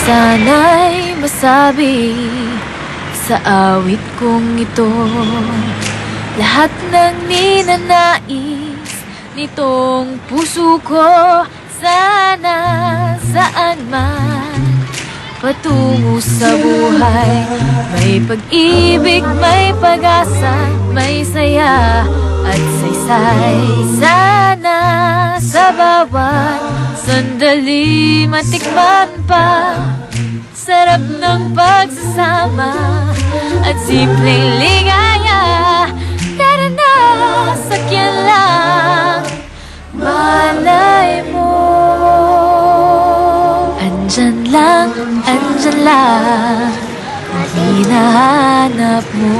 Sana'y masabi sa awit kong ito lahat ng ninanais nitong puso ko. Sana saan man patungo sa buhay, may pag-ibig, may pag-asa, may saya at saysay. Sana sa bawat sandali matikman pa sarap ng pagsasama at simpleng ligaya. Tara na, sakyan lang, malay mo. Andyan lang, kung hinahanap mo.